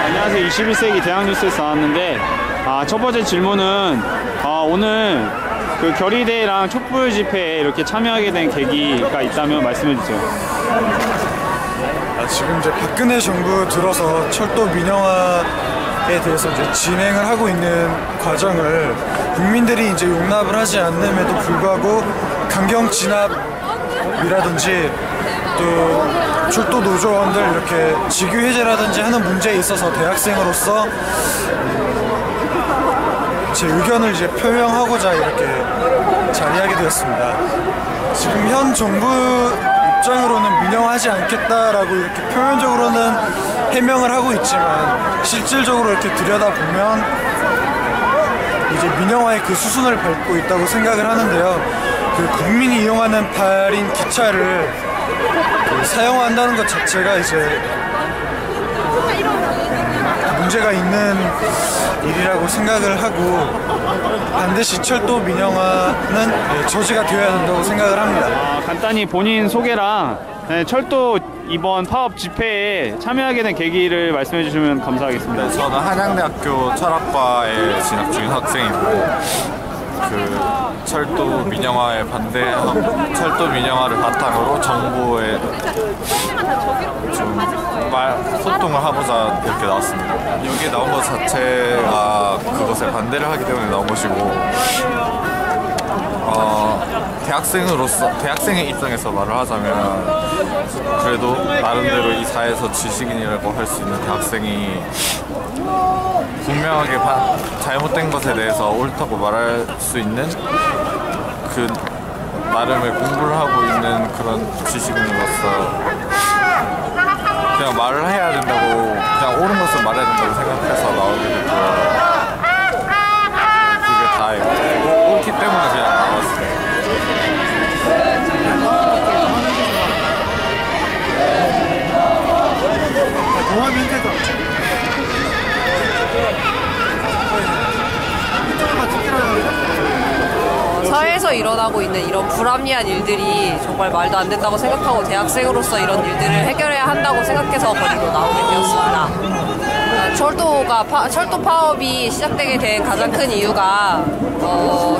안녕하세요. 21세기 대학뉴스에서 나왔는데 첫 번째 질문은 오늘 그 결의대랑 촛불 집회에 이렇게 참여하게 된 계기가 있다면 말씀해 주세요. 지금 이제 박근혜 정부 들어서 철도 민영화에 대해서 이제 진행을 하고 있는 과정을 국민들이 이제 용납을 하지 않음에도 불구하고 강경 진압이라든지 또 철도 노조원들 이렇게 직위 해제라든지 하는 문제에 있어서 대학생으로서 제 의견을 이제 표명하고자 이렇게 자리하게 되었습니다. 지금 현 정부 입장으로는 민영화하지 않겠다라고 이렇게 표면적으로는 해명을 하고 있지만 실질적으로 이렇게 들여다보면 이제 민영화의 그 수순을 밟고 있다고 생각을 하는데요. 그 국민이 이용하는 발인 기차를 사용한다는 것 자체가 이제 문제가 있는 일이라고 생각을 하고 반드시 철도 민영화는 저지가 되어야 된다고 생각을 합니다. 간단히 본인 소개랑 철도 이번 파업 집회에 참여하게 된 계기를 말씀해 주시면 감사하겠습니다. 저는 한양대학교 철학과에 진학 중인 학생이고 철도 민영화에 철도 민영화를 바탕으로 정부에 좀 소통을 하고자 이렇게 나왔습니다. 여기에 나온 것 자체가 그것에 반대를 하기 때문에 나온 것이고 대학생의 입장에서 말을 하자면 그래도 나름대로 이 사회에서 지식인이라고 할 수 있는 대학생이 분명하게 잘못된 것에 대해서 옳다고 말할 수 있는 그 나름의 공부를 하고 있는 그런 지식인으로서 그냥 말을 해야 된다고, 그냥 옳은 것을 말해야 된다고 생각해서 나오게 됐고요. 그게 다예요. 옳기 때문에 그냥 나왔어요. 사회에서 일어나고 있는 이런 불합리한 일들이 정말 말도 안 된다고 생각하고 대학생으로서 이런 일들을 해결해야 한다고 생각해서 거리로 나오게 되었습니다. 철도 파업이 시작되게 된 가장 큰 이유가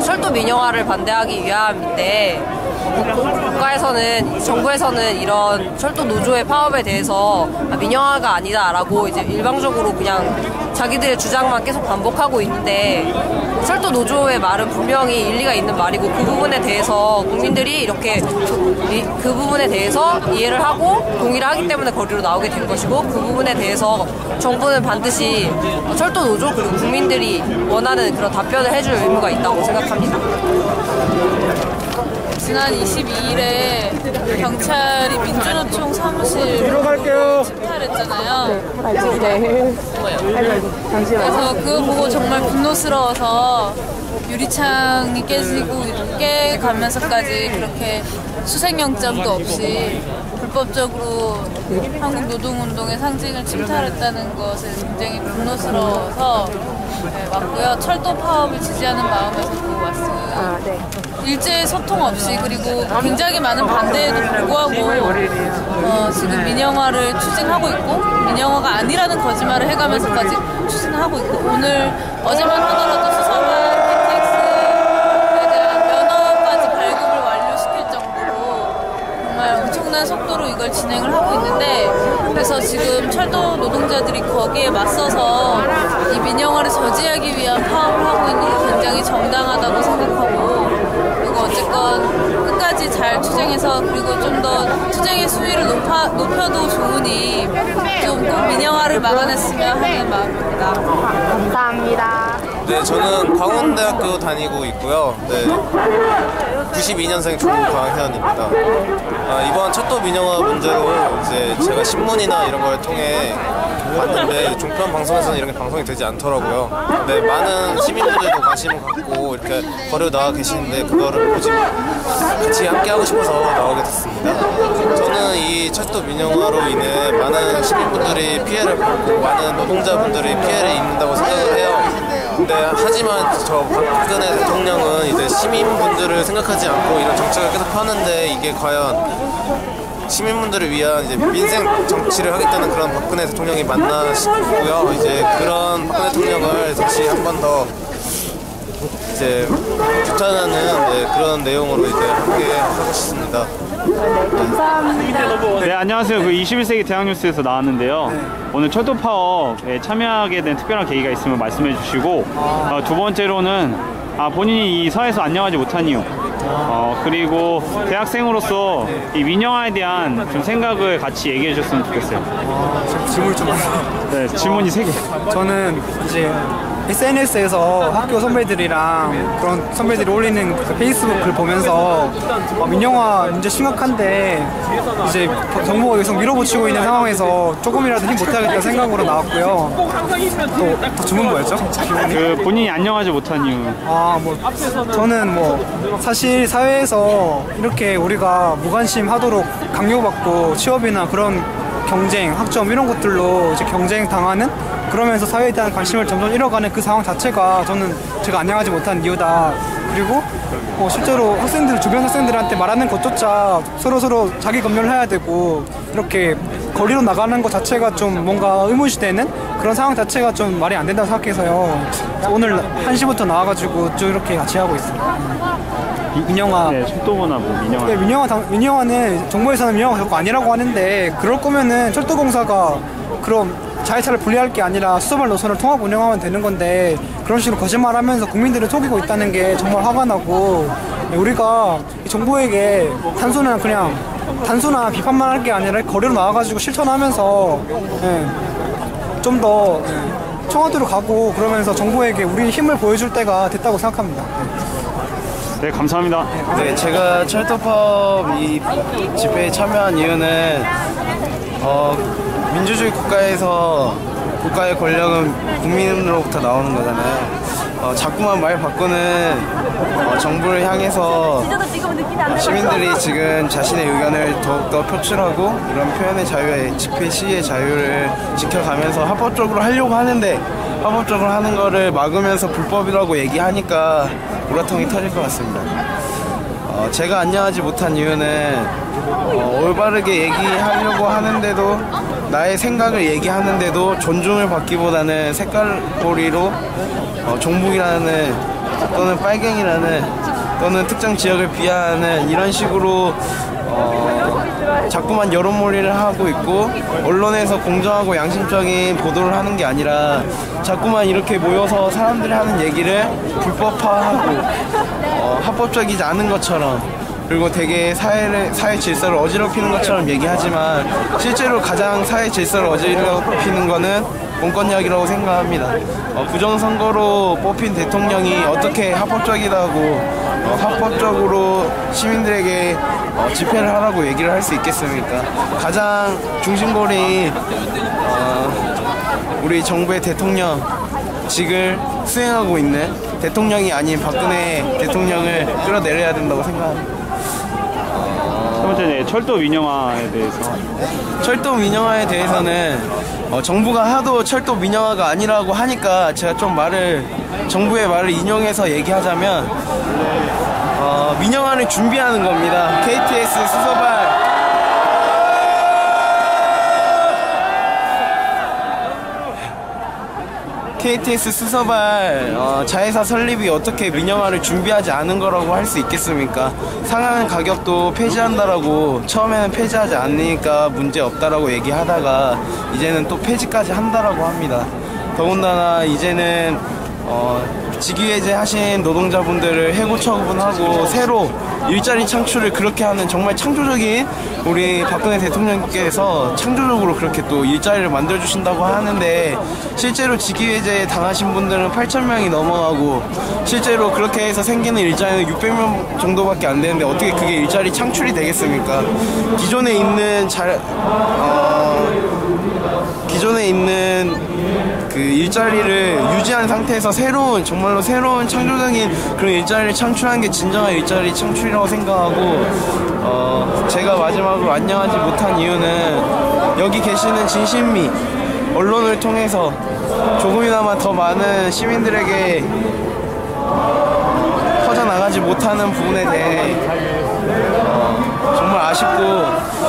철도 민영화를 반대하기 위함인데 정부에서는 이런 철도 노조의 파업에 대해서 민영화가 아니다라고 이제 일방적으로 그냥 자기들의 주장만 계속 반복하고 있는데 철도 노조의 말은 분명히 일리가 있는 말이고 그 부분에 대해서 국민들이 이렇게 그 부분에 대해서 이해를 하고 동의를 하기 때문에 거리로 나오게 된 것이고 그 부분에 대해서 정부는 반드시 철도 노조 그리고 국민들이 원하는 그런 답변을 해줄 의무가 있다고 생각합니다. 지난 22일에 경찰이 민주노총 사무실 침탈했잖아요. 그래서 그거 보고 정말 분노스러워서 유리창이 깨가면서까지 그렇게 수색영장도 없이 불법적으로 한국 노동운동의 상징을 침탈했다는 것에 굉장히 분노스러워서 왔고요. 철도 파업을 지지하는 마음에서 왔어요. 일제히 소통 없이 그리고 굉장히 많은 반대에도 불구하고 지금 민영화를 추진하고 있고 민영화가 아니라는 거짓말을 해가면서까지 추진하고 있고 어제만 하더라도 수서만 KTX에 대한 면허까지 발급을 완료시킬 정도로 정말 엄청난 속도로 이걸 진행을 하고 있는데 그래서 지금 철도 노동자들이 거기에 맞서서 이 민영화를 저지하기 위한 파업을 하고 있는 게 굉장히 정당하다고 생각하고 그리고 어쨌건 끝까지 잘 투쟁해서 그리고 좀 더 투쟁의 수위를 높여도 좋으니 좀 꼭 민영화를 막아냈으면 하는 마음입니다. 감사합니다. 네, 저는 광운대학교 다니고 있고요. 네, 92년생 조광현입니다. 이번 첫도 민영화 문제로 이제 제가 신문이나 이런 걸 통해 봤는데 종편 방송에서는 이런 게 방송이 되지 않더라고요. 네, 많은 시민분들도 관심을 갖고 이렇게 거리로 나와 계시는데 그거를 보지 같이 함께 하고 싶어서 나오게 됐습니다. 저는 이 철도 민영화로 인해 많은 시민분들이 피해를 받고 많은 노동자분들이 피해를 입는다고 생각을 해요. 네, 하지만 저 박근혜 대통령은 이제 시민분들을 생각하지 않고 이런 정책을 계속 펴는데 이게 과연 시민분들을 위한 이제 민생 정치를 하겠다는 그런 박근혜 대통령이 맞나 싶고요. 이제 그런 박근혜 대통령을 다시 한 번 더 이제 규탄하는 그런 내용으로 이제 함께 하고 싶습니다. 네, 안녕하세요. 그 21세기 대학뉴스에서 나왔는데요. 오늘 철도 파업에 참여하게 된 특별한 계기가 있으면 말씀해 주시고, 두 번째로는 본인이 이 사회에서 안녕하지 못한 이유, 그리고 대학생으로서 이 민영화에 대한 좀 생각을 같이 얘기해 주셨으면 좋겠어요. 질문이 좀 많아요. 네, 질문이 3개. 저는 이제 SNS에서 학교 선배들이랑 그런 선배들이 올리는 그 페이스북 글 보면서 민영화 문제 심각한데 이제 정부가 계속 밀어붙이고 있는 상황에서 조금이라도 힘 못하겠다는 생각으로 나왔고요. 또 주문 뭐였죠? 그 본인이 안녕하지 못한 이유. 저는 사실 사회에서 이렇게 우리가 무관심 하도록 강요받고 취업이나 그런 경쟁, 학점 이런 것들로 이제 경쟁 당하는, 그러면서 사회에 대한 관심을 점점 잃어가는 그 상황 자체가 저는 제가 안녕하지 못한 이유다. 그리고 실제로 주변 학생들한테 말하는 것조차 서로 자기 검열을 해야 되고 이렇게 거리로 나가는 것 자체가 좀 뭔가 의무시되는 그런 상황 자체가 좀 말이 안 된다고 생각해서요. 오늘 1시부터 나와가지고 쭉 이렇게 같이 하고 있어요. 민영화. 네, 철도보나 민영화. 네, 민영화는 정부에서는 민영화 결코 아니라고 하는데, 그럴 거면은 철도공사가 그럼 자회사를 분리할 게 아니라 수소발 노선을 통합 운영하면 되는 건데, 그런 식으로 거짓말하면서 국민들을 속이고 있다는 게 정말 화가 나고, 우리가 정부에게 단순한 비판만 할 게 아니라 거리로 나와가지고 실천하면서 좀 더 청와대로 가고 그러면서 정부에게 우리 힘을 보여줄 때가 됐다고 생각합니다. 네, 감사합니다. 네, 제가 철도 파업 이 집회에 참여한 이유는 민주주의 국가에서 국가의 권력은 국민으로부터 나오는 거잖아요. 자꾸만 말 바꾸는 정부를 향해서 시민들이 지금 자신의 의견을 더욱더 표출하고 이런 표현의 자유와 집회 시위의 자유를 지켜가면서 합법적으로 하려고 하는데, 합법적으로 하는 거를 막으면서 불법이라고 얘기하니까 우라통이 터질 것 같습니다. 제가 안녕하지 못한 이유는 올바르게 얘기하려고 하는데도, 나의 생각을 얘기하는데도 존중을 받기보다는 색깔고리로 종북이라는 또는 빨갱이라는 또는 특정 지역을 비하하는 이런 식으로 자꾸만 여론몰이를 하고 있고, 언론에서 공정하고 양심적인 보도를 하는 게 아니라 자꾸만 이렇게 모여서 사람들이 하는 얘기를 불법화하고 합법적이지 않은 것처럼, 그리고 되게 사회 질서를 어지럽히는 것처럼 얘기하지만 실제로 가장 사회 질서를 어지럽히는 거는 공권력이라고 생각합니다. 부정선거로 뽑힌 대통령이 어떻게 합법적이라고 합법적으로 시민들에게 집회를 하라고 얘기를 할 수 있겠습니까? 가장 중심골이 우리 정부의 대통령직을 수행하고 있는 대통령이 아닌 박근혜 대통령을 끌어내려야 된다고 생각합니다. 첫 번째, 네, 철도 민영화에 대해서. 철도 민영화에 대해서는 정부가 하도 철도 민영화가 아니라고 하니까 제가 좀 정부의 말을 인용해서 얘기하자면 민영화를 준비하는 겁니다. KTX 수서발 자회사 설립이 어떻게 민영화를 준비하지 않은 거라고 할 수 있겠습니까? 상한 가격도 폐지한다라고 처음에는 폐지하지 않으니까 문제 없다라고 얘기하다가 이제는 또 폐지까지 한다라고 합니다. 더군다나 이제는 직위해제 하신 노동자분들을 해고 처분하고 새로 일자리 창출을 그렇게 하는 정말 창조적인 우리 박근혜 대통령께서 창조적으로 그렇게 또 일자리를 만들어주신다고 하는데 실제로 직위해제 당하신 분들은 8,000명이 넘어가고 실제로 그렇게 해서 생기는 일자리는 600명 정도밖에 안 되는데 어떻게 그게 일자리 창출이 되겠습니까? 기존에 있는 그 일자리를 유지한 상태에서 정말로 새로운 창조적인 그런 일자리를 창출한 게 진정한 일자리 창출이라고 생각하고 제가 마지막으로 안녕하지 못한 이유는 여기 계시는 진심미 언론을 통해서 조금이나마 더 많은 시민들에게 퍼져나가지 못하는 부분에 대해 정말 아쉽고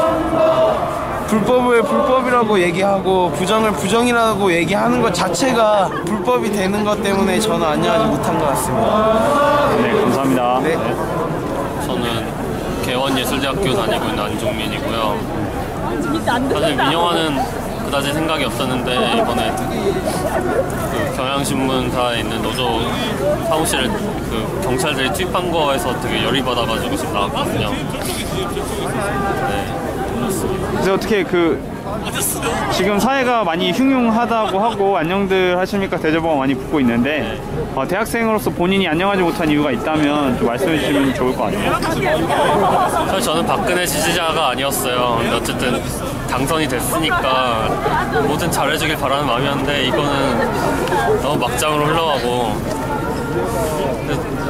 불법을 불법이라고 얘기하고 부정을 부정이라고 얘기하는 것 자체가 불법이 되는 것 때문에 저는 안녕하지 못한 것 같습니다. 네, 감사합니다. 네. 저는 개원예술대학교 다니고 있는 안종민이고요. 사실 민영화는 그다지 생각이 없었는데 이번에 그 경향신문사에 있는 노조 사무실을 그 경찰들이 투입한 거에서 되게 열이 받아가지고 지금 나왔거든요. 네. 그래서 어떻게 지금 사회가 많이 흉흉하다고 하고 안녕들 하십니까 대접어가 많이 붙고 있는데 대학생으로서 본인이 안녕하지 못한 이유가 있다면 좀 말씀해 주시면 좋을 것 같아요. 사실 저는 박근혜 지지자가 아니었어요. 근데 어쨌든 당선이 됐으니까 뭐든 잘해주길 바라는 마음이었는데 이거는 너무 막장으로 흘러가고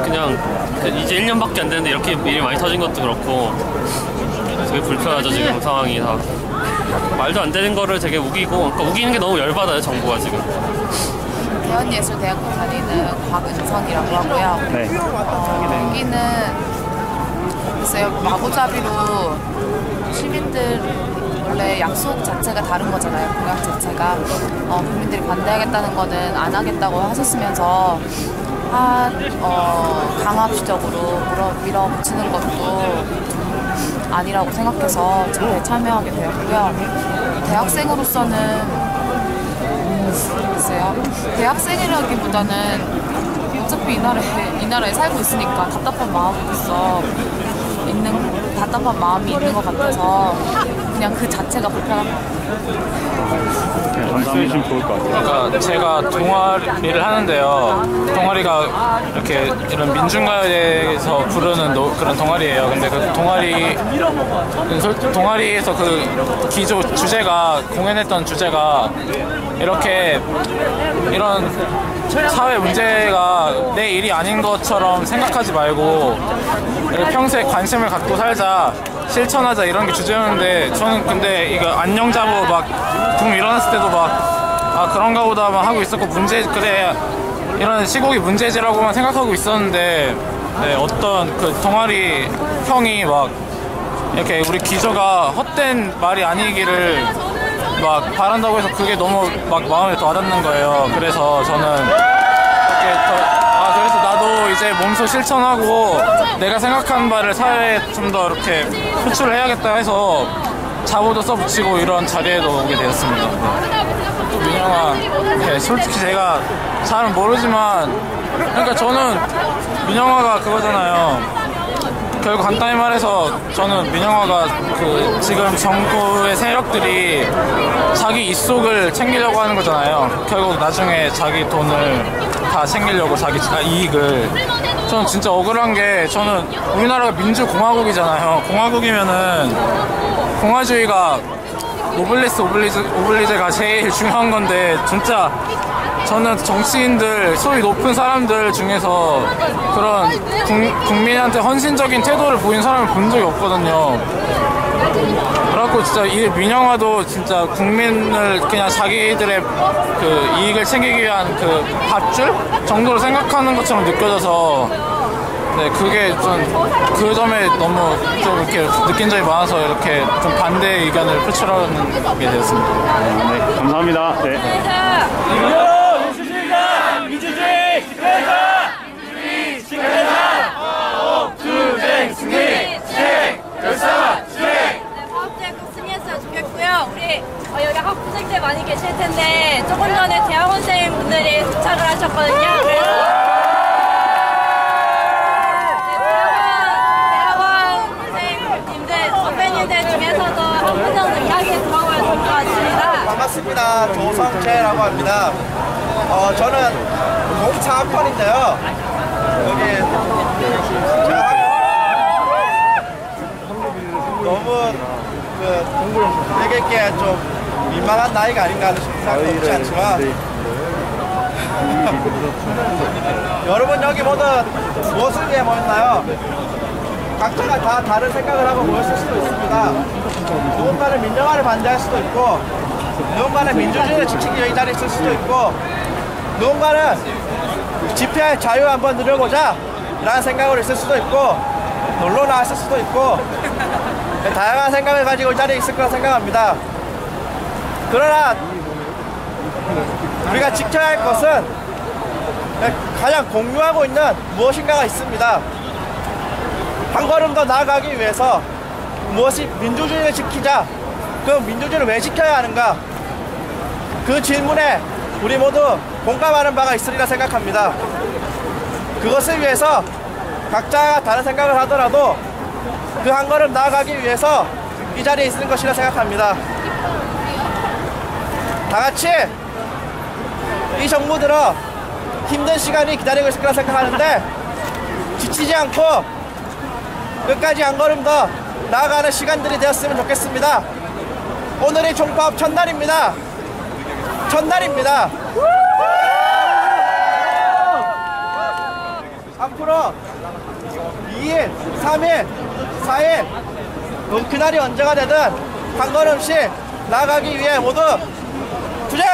그냥 이제 1년밖에 안 됐는데 이렇게 일이 많이 터진 것도 그렇고 되게 불편하죠. 지금 상황이 다 말도 안 되는 거를 되게 우기고 그러니까 우기는 게 너무 열받아요. 정부가 지금. 대원예술대학교 다니는 곽은선이라고 하고요. 네. 여기는 글쎄요 마구잡이로 시민들 원래 약속 자체가 다른 거잖아요. 공약 자체가 국민들이 반대하겠다는 거는 안 하겠다고 하셨으면서 강압적으로 밀어붙이는 것도 아니라고 생각해서 저에 참여하게 되었고요. 대학생으로서는 글쎄요. 대학생이라기보다는 어차피 이 나라에 살고 있으니까 답답한 마음이 있는 것 같아서 그냥 그 자체가 불편한 것 같아요. 말씀해 주시면 좋을 것 같아요. 그러니까 제가 동아리를 하는데요. 동아리가 이렇게 이런 민중가요에서 부르는 그런 동아리예요. 근데 그 동아리에서 그 기조 주제가 공연했던 주제가 이렇게 이런 사회 문제가 내 일이 아닌 것처럼 생각하지 말고 평소에 관심을 갖고 살자, 실천하자 이런 게 주제였는데 저는 근데 이거 안녕자고 막 붐 일어났을 때도 막 그런가 보다 막 하고 있었고 그래 이런 시국이 문제지라고만 생각하고 있었는데 네, 어떤 그 동아리 형이 막 이렇게 우리 기조가 헛된 말이 아니기를 막 바란다고 해서 그게 너무 막 마음에 더 와닿는 거예요. 그래서 저는 이렇게 그래서 나도 이제 몸소 실천하고 내가 생각하는 바를 사회에 좀 더 이렇게 표출을 해야겠다 해서 자보도 써붙이고 이런 자리에도 오게 되었습니다. 또 민영화, 네, 솔직히 제가 잘은 모르지만 그러니까 저는 민영화가 그거잖아요. 결국 간단히 말해서 저는 민영화가 그 지금 정부의 세력들이 자기 입속을 챙기려고 하는 거잖아요. 결국 나중에 자기 돈을 다 챙기려고 자기 이익을. 저는 진짜 억울한 게 저는 우리나라가 민주공화국이잖아요. 공화국이면은 공화주의가 노블레스 오블리제가 제일 중요한 건데 진짜 저는 정치인들 소위 높은 사람들 중에서 그런 국민한테 헌신적인 태도를 보인 사람을 본 적이 없거든요. 그래갖고 진짜 이 민영화도 진짜 국민을 그냥 자기들의 그 이익을 챙기기 위한 그 밧줄 정도로 생각하는 것처럼 느껴져서 네, 그게 좀 그 점에 너무 좀 이렇게 느낀 점이 많아서 이렇게 좀 반대 의견을 표출하게 되었습니다. 네, 감사합니다. 네. 민주주의 집회사! 투쟁 승리! 실행! 결사! 실행! 파업제국 승리했으면 좋겠고요. 우리 여기 학부생들 많이 계실 텐데 조금 전에 대학원생 분들이 도착을 하셨거든요. 그래서 대학원생님들 선배님들 중에서도 한 분 정도 이야기 들어보면 좋을 것 같습니다. 반갑습니다. 조성채라고 합니다. 저는 04학번인데요. 여기 제가 너무 되게 좀 민망한 나이가 아닌가 하는 생각도 없지 않지만 여러분 여기 모두 무엇을 위해 모였나요? 각자가 다 다른 생각을 하고 모였을 수도 있습니다. 누군가는 민영화를 반대할 수도 있고 누군가는 민주주의를 지키기 위해 이 자리에 있을 수도 있고 누군가는 집회의 자유 한번 누려보자 라는 생각으로 있을 수도 있고 놀러 나왔을 수도 있고 다양한 생각을 가지고 이 자리에 있을 거라 생각합니다. 그러나 우리가 지켜야 할 것은 가장 공유하고 있는 무엇인가가 있습니다. 한 걸음 더 나아가기 위해서 무엇이 민주주의를 지키자, 그럼 민주주의를 왜 지켜야 하는가, 그 질문에 우리 모두 공감하는 바가 있으리라 생각합니다. 그것을 위해서 각자가 다른 생각을 하더라도 그 한 걸음 나아가기 위해서 이 자리에 있는 것이라 생각합니다. 다같이 이 정부 들어 힘든 시간이 기다리고 있을 거라 생각하는데 지치지 않고 끝까지 한 걸음 더 나아가는 시간들이 되었으면 좋겠습니다. 오늘이 총파업 첫날입니다. 첫날입니다. 앞으로 2일, 3일, 4일 그날이 언제가 되든 한 걸음씩 나아가기 위해 모두 투쟁!